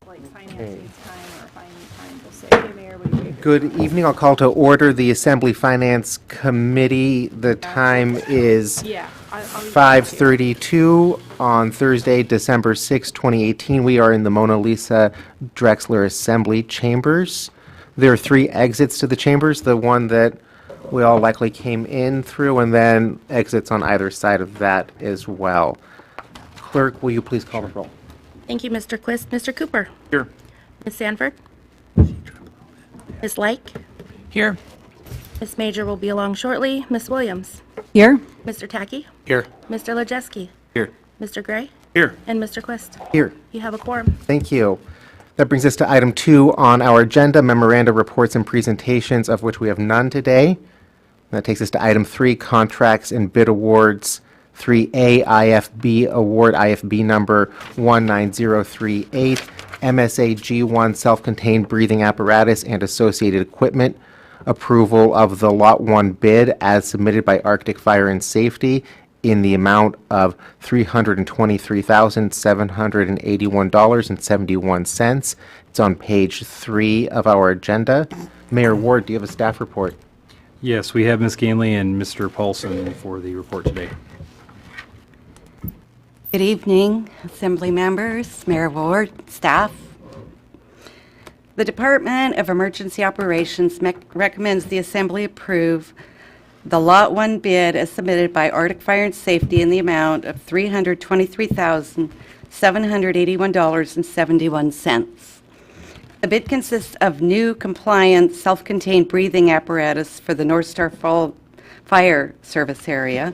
like finance needs time, or if I need time, just say, hey, Mayor, would you take Good evening. I'll call to order the Assembly Finance Committee. The time is Yeah, I'll leave that here. 5:32 on Thursday, December 6, 2018. We are in the Mona Lisa Drexler Assembly Chambers. There are 3 exits to the chambers, the one that we all likely came in through, and then exits on either side of that as well. Clerk, will you please call the roll? Thank you, Mr. Quist. Mr. Cooper? Here. Ms. Sanford? Ms. Lake? Here. Ms. Major will be along shortly. Ms. Williams? Here. Mr. Tacky? Here. Mr. Lejeski? Here. Mr. Gray? Here. And Mr. Quist? Here. You have a quorum. Thank you. That brings us to item 2 on our agenda, memoranda, reports, and presentations, of which we have none today. That takes us to item 3, contracts and bid awards. 3A, IFB award, IFB number 19038, MSA G1 self-contained breathing apparatus and associated equipment. Approval of the Lot 1 bid as submitted by Arctic Fire and Safety in the amount of $323,781.71. It's on page 3 of our agenda. Mayor Ward, do you have a staff report? Yes, we have Ms. Ganley and Mr. Paulson for the report today. Good evening, Assembly members, Mayor Ward, staff. The Department of Emergency Operations recommends the Assembly approve the Lot 1 bid as submitted by Arctic Fire and Safety in the amount of $323,781.71. The bid consists of new compliant self-contained breathing apparatus for the North Star Fire Service area.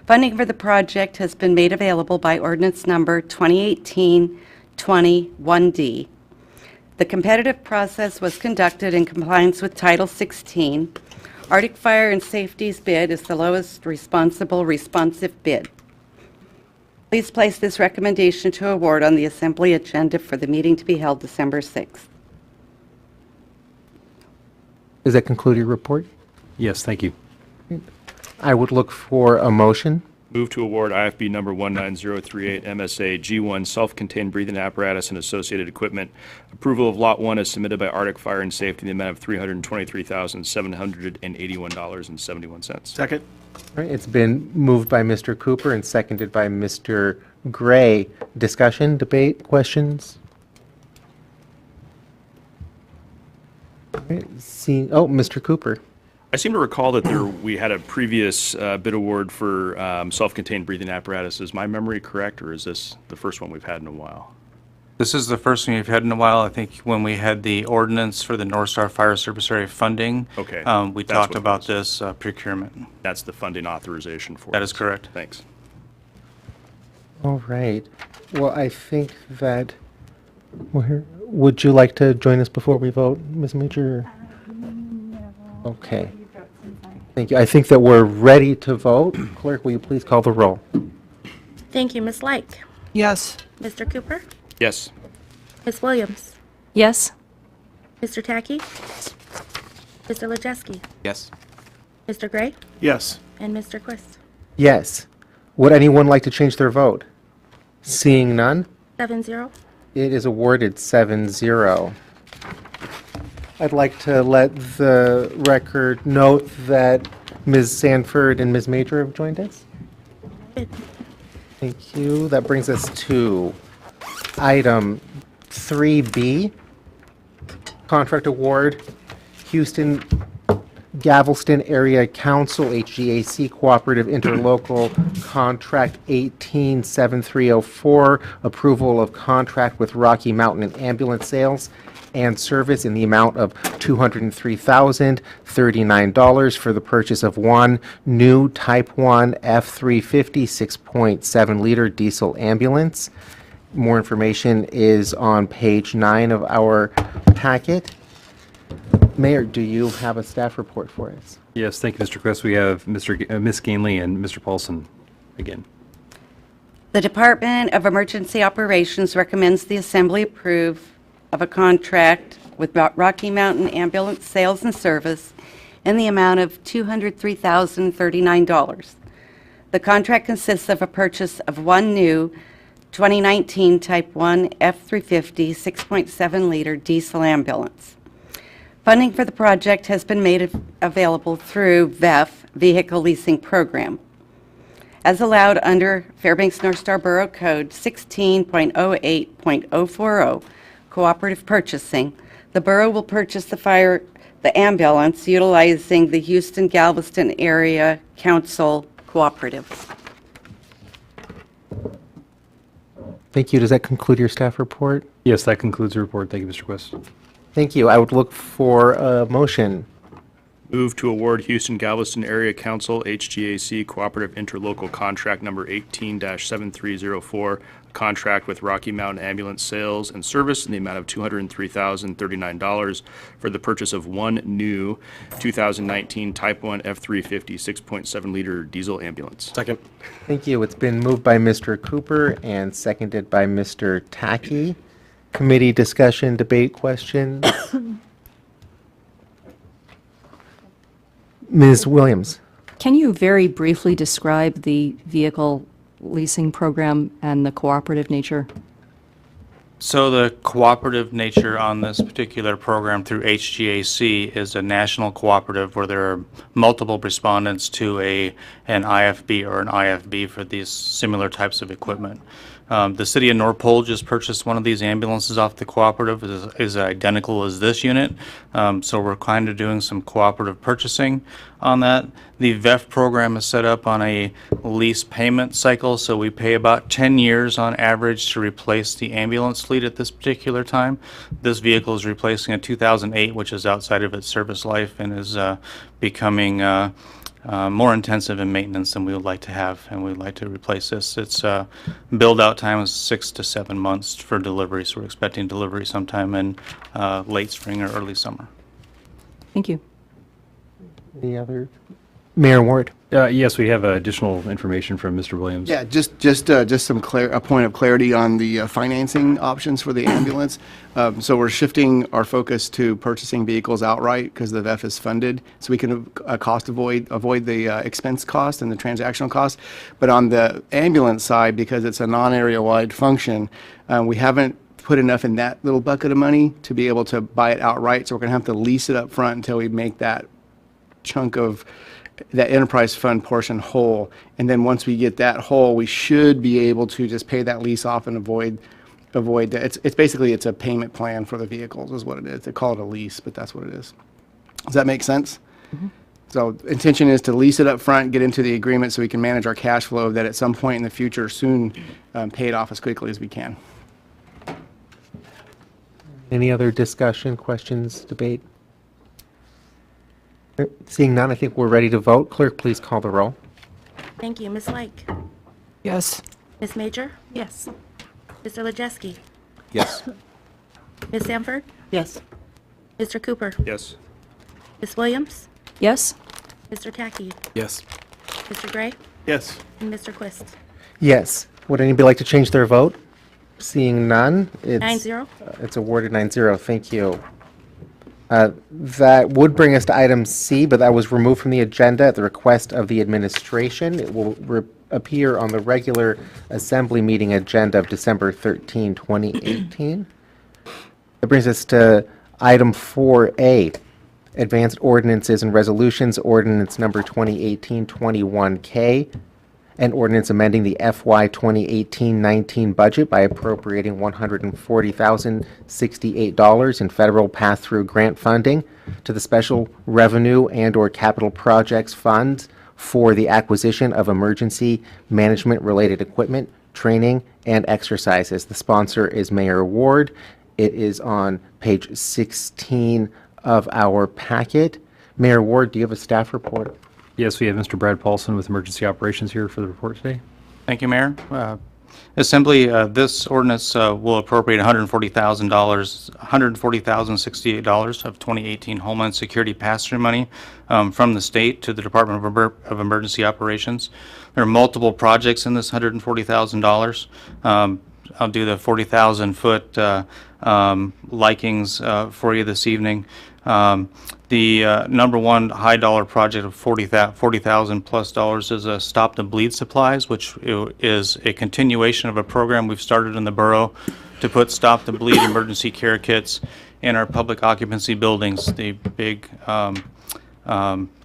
Funding for the project has been made available by ordinance number 2018-21D. The competitive process was conducted in compliance with Title 16. Arctic Fire and Safety's bid is the lowest responsive bid. Please place this recommendation to award on the Assembly agenda for the meeting to be held December 6th. Does that conclude your report? Yes, thank you. I would look for a motion. Move to award IFB number 19038, MSA G1 self-contained breathing apparatus and associated equipment. Approval of Lot 1 is submitted by Arctic Fire and Safety in the amount of $323,781.71. Second. All right, it's been moved by Mr. Cooper and seconded by Mr. Gray. Discussion, debate, questions? All right, Mr. Cooper. I seem to recall that we had a previous bid award for self-contained breathing apparatus. Is my memory correct, or is this the first one we've had in a while? This is the first one we've had in a while. I think when we had the ordinance for the North Star Fire Service area funding, Okay, we that's talked what it about was. this procurement. That's the funding authorization for That this. is correct. Thanks. All right. Well, I think that would you like to join us before we vote, Ms. Major? Okay. Thank you. I think that we're ready to vote. Clerk, will you please call the roll? Thank you, Ms. Lake? Yes. Mr. Cooper? Yes. Ms. Williams? Yes. Mr. Tacky? Mr. Lejeski? Yes. Mr. Gray? Yes. And Mr. Quist? Yes. Would anyone like to change their vote? Seeing none, 7-0. it is awarded 7-0. I'd like to let the record note that Ms. Sanford and Ms. Major have joined us. Thank you. That brings us to item 3B, contract award, Houston Galveston Area Council, HGAC Cooperative Interlocal Contract 187304, approval of contract with Rocky Mountain Ambulance Sales and Service in the amount of $203,039 for the purchase of one new Type 1 F350 6.7-liter diesel ambulance. More information is on page 9 of our packet. Mayor, do you have a staff report for us? Yes, thank you, Mr. Quist. We have Ms. Ganley and Mr. Paulson again. The Department of Emergency Operations recommends the Assembly approve of a contract with Rocky Mountain Ambulance Sales and Service in the amount of $203,039. The contract consists of a purchase of one new 2019 Type 1 F350 6.7-liter diesel ambulance. Funding for the project has been made available through VEF, Vehicle Leasing Program. As allowed under Fairbanks North Star Borough Code 16.08.040, cooperative purchasing, the borough will purchase the ambulance utilizing the Houston-Galveston Area Council Cooperative. Thank you. Does that conclude your staff report? Yes, that concludes the report. Thank you, Mr. Quist. Thank you. I would look for a motion. Move to award Houston Galveston Area Council HGAC Cooperative Interlocal Contract Number 18-7304, a contract with Rocky Mountain Ambulance Sales and Service in the amount of $203,039 for the purchase of one new 2019 Type 1 F350 6.7-liter diesel ambulance. Second. Thank you. It's been moved by Mr. Cooper and seconded by Mr. Tackey. Committee discussion, debate, questions? Ms. Williams. Can you very briefly describe the vehicle leasing program and the cooperative nature? So the cooperative nature on this particular program through HGAC is a national cooperative where there are multiple respondents to an IFB or an IFB for these similar types of equipment. The city of North Pole just purchased one of these ambulances off the cooperative. It is identical as this unit. So we're kind of doing some cooperative purchasing on that. The VEF program is set up on a lease payment cycle, so we pay about 10 years on average to replace the ambulance fleet at this particular time. This vehicle is replacing a 2008, which is outside of its service life and is becoming more intensive in maintenance than we would like to have, and we'd like to replace this. Its build-out time is 6 to 7 months for delivery, so we're expecting delivery sometime in late spring or early summer. Thank you. Any other? Mayor Ward. Yes, we have additional information from Mr. Williams. Yeah, just some a point of clarity on the financing options for the ambulance. So we're shifting our focus to purchasing vehicles outright because the VEF is funded, so we can avoid the expense cost and the transactional cost. But on the ambulance side, because it's a non-area-wide function, we haven't put enough in that little bucket of money to be able to buy it outright. So we're going to have to lease it up front until we make that chunk of that enterprise fund portion whole. And then once we get that whole, we should be able to just pay that lease off and avoid that. It's basically, it's a payment plan for the vehicles is what it is. They call it a lease, but that's what it is. Does that make sense? Mm-hmm. So intention is to lease it up front, get into the agreement so we can manage our cash flow, that at some point in the future soon pay it off as quickly as we can. Any other discussion, questions, debate? Seeing none, I think we're ready to vote. Clerk, please call the roll. Thank you. Ms. Lake? Yes. Ms. Major? Yes. Mr. Lejeski? Yes. Ms. Sanford? Yes. Mr. Cooper? Yes. Ms. Williams? Yes? Mr. Tackey? Yes. Mr. Gray? Yes. And Mr. Quist? Yes. Would anybody like to change their vote? Seeing none, it's 9-0. It's awarded 9-0. Thank you. That would bring us to item C, but that was removed from the agenda at the request of the administration. It will appear on the regular assembly meeting agenda of December 13, 2018. That brings us to item 4A, advanced ordinances and resolutions, ordinance number 2018-21K, an ordinance amending the FY 2018-19 budget by appropriating $140,068 in federal pass-through grant funding to the Special Revenue and/or Capital Projects Fund for the acquisition of emergency management-related equipment, training, and exercises. The sponsor is Mayor Ward. It is on page 16 of our packet. Mayor Ward, do you have a staff report? Yes, we have Mr. Brad Paulson with Emergency Operations here for the report today. Thank you, Mayor. Assembly, this ordinance will appropriate $140,068 of 2018 Homeland Security pass-through money from the state to the Department of Emergency Operations. There are multiple projects in this $140,000. I'll do the 40,000-foot likings for you this evening. The number one high dollar project of $40,000 plus is a Stop the Bleed supplies, which is a continuation of a program we've started in the borough to put Stop the Bleed emergency care kits in our public occupancy buildings. The big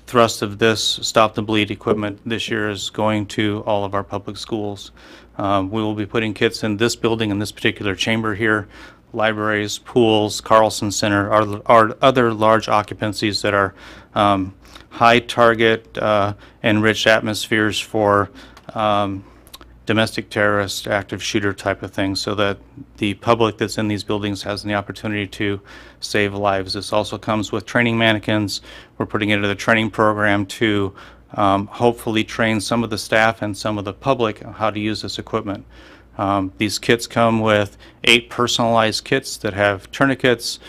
thrust of this Stop the Bleed equipment this year is going to all of our public schools. We will be putting kits in this building, in this particular chamber here, libraries, pools, Carlson Center, our other large occupancies that are high target, enriched atmospheres for domestic terrorist, active shooter type of things, so that the public that's in these buildings has the opportunity to save lives. This also comes with training mannequins. We're putting it into the training program to hopefully train some of the staff and some of the public on how to use this equipment. These kits come with 8 personalized kits that have tourniquets,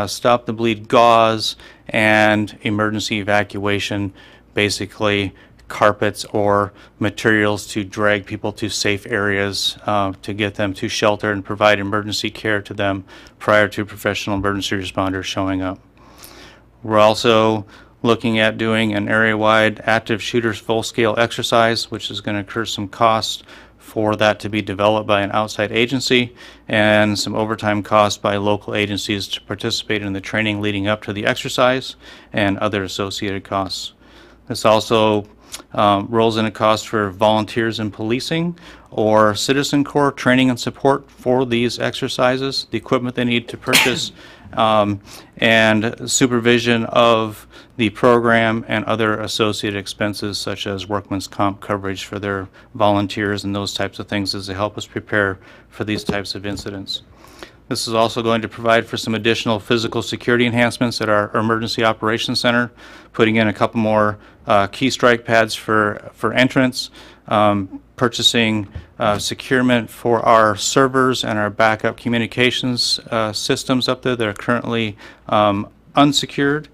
Stop the Bleed gauze, and emergency evacuation, basically carpets or materials to drag people to safe areas to get them to shelter and provide emergency care to them prior to professional emergency responders showing up. We're also looking at doing an area-wide active shooters full-scale exercise, which is going to incur some costs for that to be developed by an outside agency and some overtime costs by local agencies to participate in the training leading up to the exercise and other associated costs. This also rolls in a cost for volunteers in policing or Citizen Corps training and support for these exercises, the equipment they need to purchase, and supervision of the program and other associated expenses such as workman's comp coverage for their volunteers and those types of things as they help us prepare for these types of incidents. This is also going to provide for some additional physical security enhancements at our emergency operations center, putting in a couple more key strike pads for entrance, purchasing securement for our servers and our backup communications systems up there that are currently unsecured,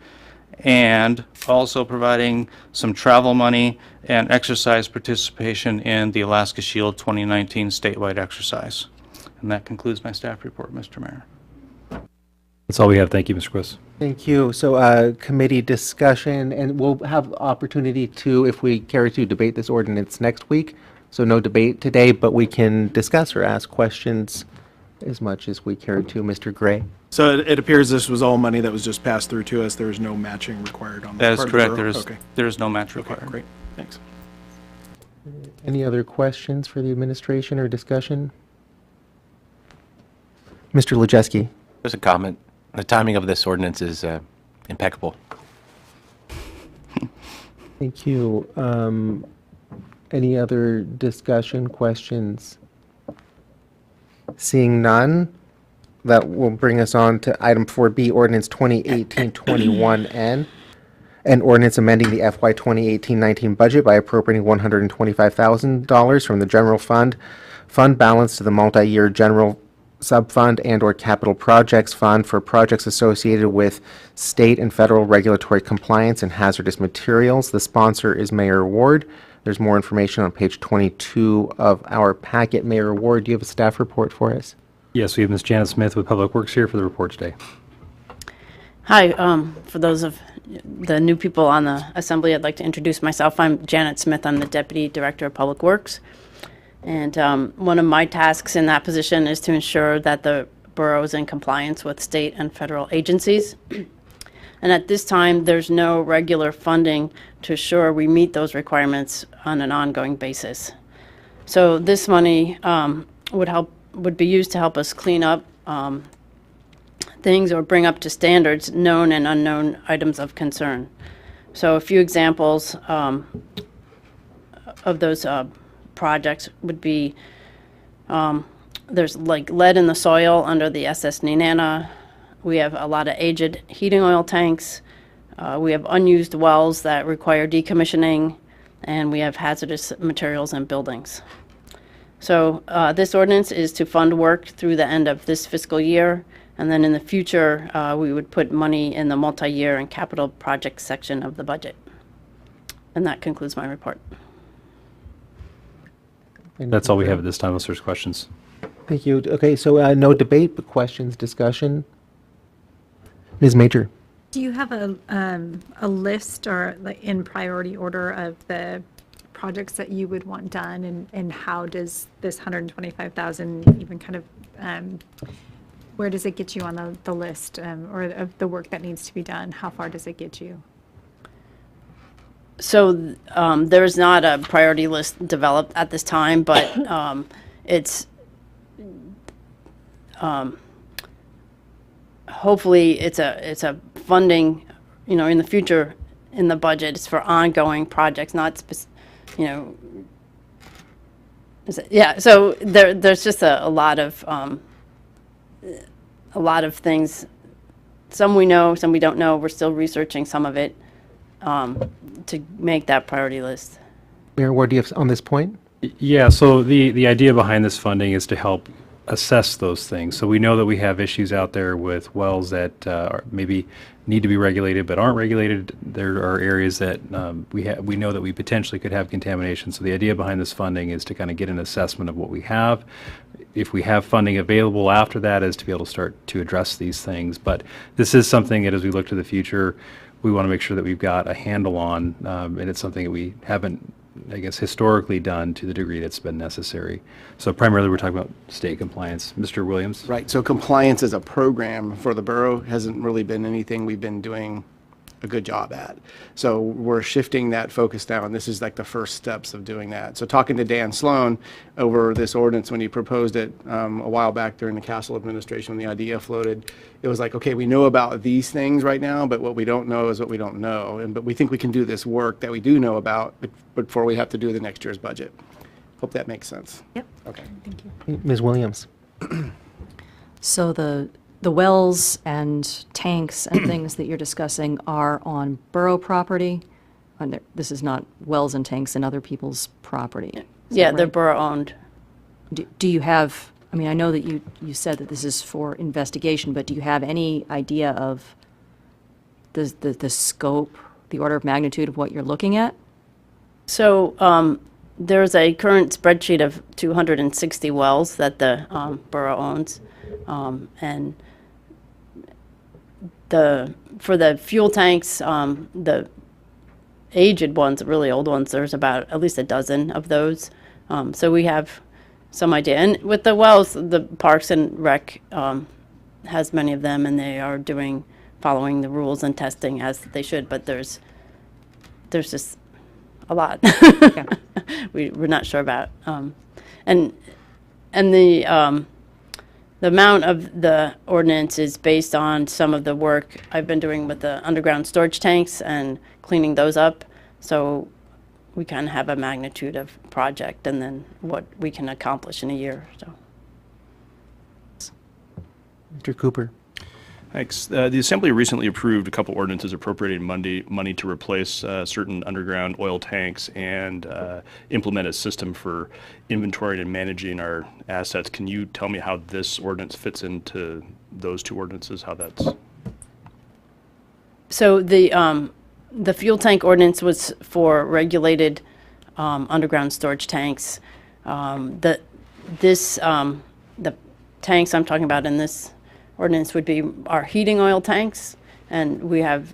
and also providing some travel money and exercise participation in the Alaska Shield 2019 statewide exercise. And that concludes my staff report, Mr. Mayor. That's all we have. Thank you, Mr. Quist. Thank you. So committee discussion, and we'll have opportunity to, if we care to, debate this ordinance next week. So no debate today, but we can discuss or ask questions as much as we care to. Mr. Gray? So it appears this was all money that was just passed through to us. There is no matching required on That that. is correct. There is no match Okay, required. great. Thanks. Any other questions for the administration or discussion? Mr. Lejeski? Just a comment. The timing of this ordinance is impeccable. Thank you. Any other discussion, questions? Seeing none, that will bring us on to item 4B, ordinance 2018-21N, an ordinance amending the FY 2018-19 budget by appropriating $125,000 from the general fund balance to the multi-year general subfund and/or capital projects fund for projects associated with state and federal regulatory compliance and hazardous materials. The sponsor is Mayor Ward. There's more information on page 22 of our packet. Mayor Ward, do you have a staff report for us? Yes, we have Ms. Janet Smith with Public Works here for the report today. Hi, for those of the new people on the assembly, I'd like to introduce myself. I'm Janet Smith. I'm the Deputy Director of Public Works. And one of my tasks in that position is to ensure that the borough is in compliance with state and federal agencies. And at this time, there's no regular funding to assure we meet those requirements on an ongoing basis. So this money would be used to help us clean up things or bring up to standards known and unknown items of concern. So a few examples of those projects would be there's like lead in the soil under the SS Nenana. We have a lot of aged heating oil tanks. We have unused wells that require decommissioning, and we have hazardous materials in buildings. So this ordinance is to fund work through the end of this fiscal year, and then in the future, we would put money in the multi-year and capital project section of the budget. And that concludes my report. That's all we have at this time, unless there's questions. Thank you. Okay, so no debate, but questions, discussion. Ms. Major? Do you have a list or like in priority order of the projects that you would want done, and how does this 125,000 even kind of, where does it get you on the list, or of the work that needs to be done? How far does it get you? So there's not a priority list developed at this time, but it's hopefully it's a funding, in the future in the budget. It's for ongoing projects, not yeah. So there's just a lot of things. Some we know, some we don't know. We're still researching some of it to make that priority list. Mayor Ward, do you have on this point? Yeah, so the idea behind this funding is to help assess those things. So we know that we have issues out there with wells that maybe need to be regulated but aren't regulated. There are areas that we know that we potentially could have contamination. So the idea behind this funding is to kind of get an assessment of what we have. If we have funding available after that, is to be able to start to address these things. But this is something that, as we look to the future, we want to make sure that we've got a handle on, and it's something that we haven't, I guess, historically done to the degree that's been necessary. So primarily we're talking about state compliance. Mr. Williams? Right, so compliance as a program for the borough hasn't really been anything we've been doing a good job at. So we're shifting that focus now, and this is like the first steps of doing that. So talking to Dan Sloan over this ordinance when he proposed it a while back during the Castle administration when the idea floated, it was like, okay, we know about these things right now, but what we don't know is what we don't know. But we think we can do this work that we do know about before we have to do the next year's budget. Hope that makes sense. Yep. Okay. Thank you. Ms. Williams? So the wells and tanks and things that you're discussing are on borough property? This is not wells and tanks in other people's property? Is Yeah, that they're right? borough-owned. Do you have, I mean, I know that you said that this is for investigation, but do you have any idea of the scope, the order of magnitude of what you're looking at? So there's a current spreadsheet of 260 wells that the borough owns, and for the fuel tanks, the aged ones, the really old ones, there's about at least a dozen of those. So we have some idea. And with the wells, the Parks and Rec has many of them, and they are following the rules and testing as they should. But there's just a lot we're not sure about. And the amount of the ordinance is based on some of the work I've been doing with the underground storage tanks and cleaning those up. So we kind of have a magnitude of project and then what we can accomplish in a year. So. Mr. Cooper? Thanks. The Assembly recently approved a couple ordinances appropriating money to replace certain underground oil tanks and implement a system for inventorying and managing our assets. Can you tell me how this ordinance fits into those two ordinances, how that's? So the fuel tank ordinance was for regulated underground storage tanks. The tanks I'm talking about in this ordinance would be our heating oil tanks, and we have,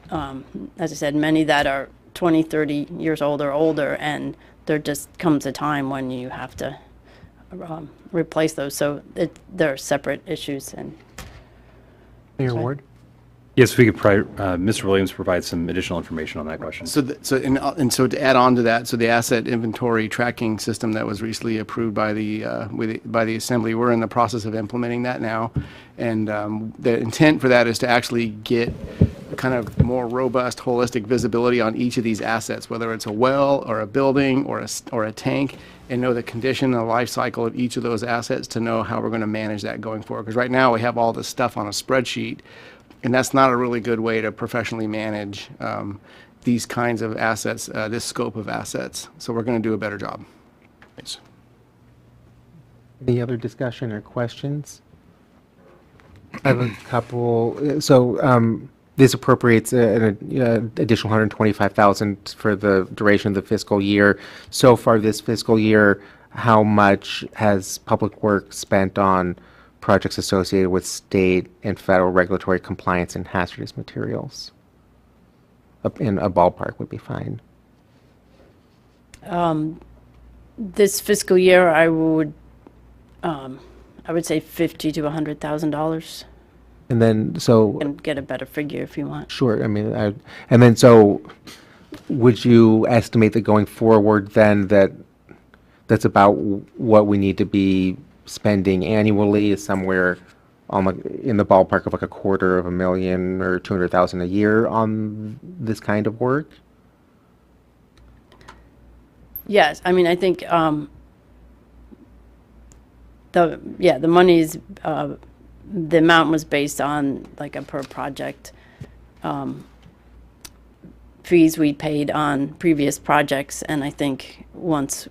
as I said, many that are 20, 30 years old or older, and there just comes a time when you have to replace those. So they're separate issues. And Mayor Ward? Yes, we could Mr. Williams provide some additional information on that question. So to add on to that, so the asset inventory tracking system that was recently approved by the Assembly, we're in the process of implementing that now, and the intent for that is to actually get a kind of more robust, holistic visibility on each of these assets, whether it's a well or a building or a tank, and know the condition and the life cycle of each of those assets to know how we're going to manage that going forward. Because right now we have all this stuff on a spreadsheet, and that's not a really good way to professionally manage these kinds of assets, this scope of assets. So we're going to do a better job. Thanks. Any other discussion or questions? I have a couple. So this appropriates an additional $125,000 for the duration of the fiscal year. So far this fiscal year, how much has Public Works spent on projects associated with state and federal regulatory compliance and hazardous materials. In a ballpark would be fine. This fiscal year, I would say $50,000 to $100,000, And then, so, and get a better figure if you want. sure, I mean, and then, so, would you estimate that going forward then that's about what we need to be spending annually is somewhere on in the ballpark of like $250,000 or 200,000 a year on this kind of work? Yes, I mean, I think the money's the amount was based on like a per project fees we paid on previous projects, and I think once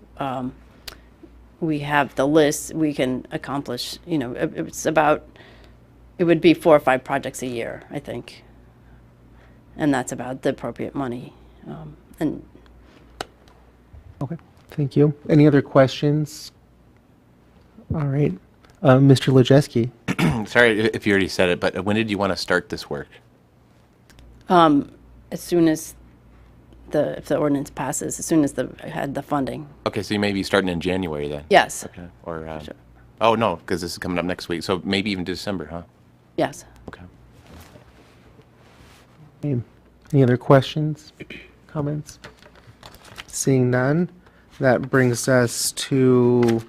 we have the list, we can accomplish, it would be 4 or 5 projects a year, I think. And that's about the appropriate money. And Okay, thank you. Any other questions? All right, Mr. Lejeski. Sorry if you already said it, but when did you want to start this work? as soon as if the ordinance passes, as soon as I had the funding. Okay, so you may be starting in January then? Yes, Okay, or, Sure. oh, no, because this is coming up next week, so maybe even December, huh? yes. Okay. Any other questions, comments? Seeing none, that brings us to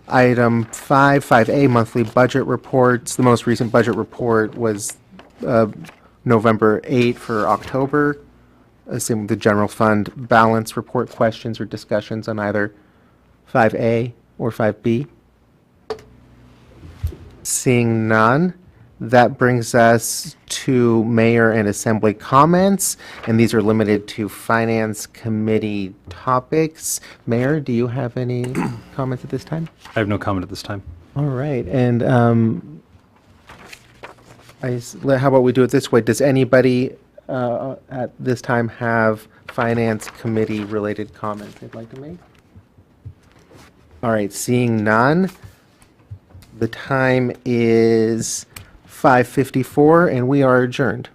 item 5A, monthly budget reports. The most recent budget report was November 8 for October. Same with the general fund balance report. Questions or discussions on either 5A or 5B? Seeing none, that brings us to mayor and assembly comments, and these are limited to finance committee topics. Mayor, do you have any comments at this time? I have no comment at this time. All right, and how about we do it this way? Does anybody at this time have finance committee related comments they'd like to make? All right, seeing none, the time is 5:54 and we are adjourned.